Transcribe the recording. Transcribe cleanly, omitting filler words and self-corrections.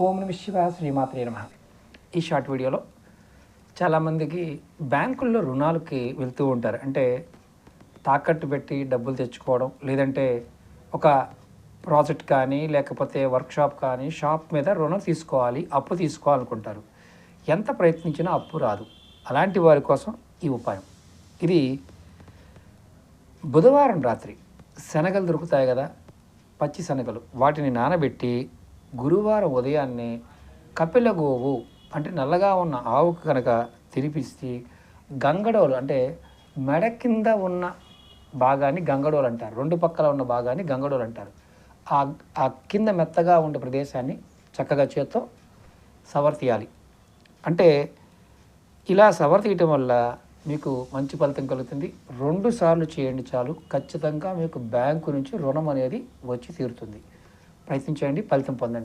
ఓం నమ శివాయ, శ్రీమాత్రే నమః. ఈ షార్ట్ వీడియోలో చాలామందికి బ్యాంకుల్లో రుణాలకి వెళ్తూ ఉంటారు. అంటే తాకట్టు పెట్టి డబ్బులు తెచ్చుకోవడం, లేదంటే ఒక ప్రాజెక్ట్ కానీ, లేకపోతే వర్క్షాప్ కానీ, షాప్ మీద రుణం తీసుకోవాలి, అప్పు తీసుకోవాలనుకుంటారు. ఎంత ప్రయత్నించినా అప్పు రాదు. అలాంటి వారి కోసం ఈ ఉపాయం. ఇది బుధవారం రాత్రి శనగలు దొరుకుతాయి కదా, పచ్చి శనగలు, వాటిని నానబెట్టి గురువారం ఉదయాన్నే కపిల గోవు అంటే నల్లగా ఉన్న ఆవుకు కనుక తినిపిస్తే గంగడోలు అంటే మెడ కింద ఉన్న భాగాన్ని గంగడోలు అంటారు, రెండు పక్కల ఉన్న భాగాన్ని గంగడోలు అంటారు. ఆ కింద మెత్తగా ఉండే ప్రదేశాన్ని చక్కగా చేత్తో సవరతీయాలి. అంటే ఇలా సవరతీయటం వల్ల మీకు మంచి ఫలితం కలుగుతుంది. 2 సార్లు చేయండి చాలు, ఖచ్చితంగా మీకు బ్యాంకు నుంచి రుణం అనేది వచ్చి తీరుతుంది. ప్రయత్నించండి, ఫలితం పొందండి.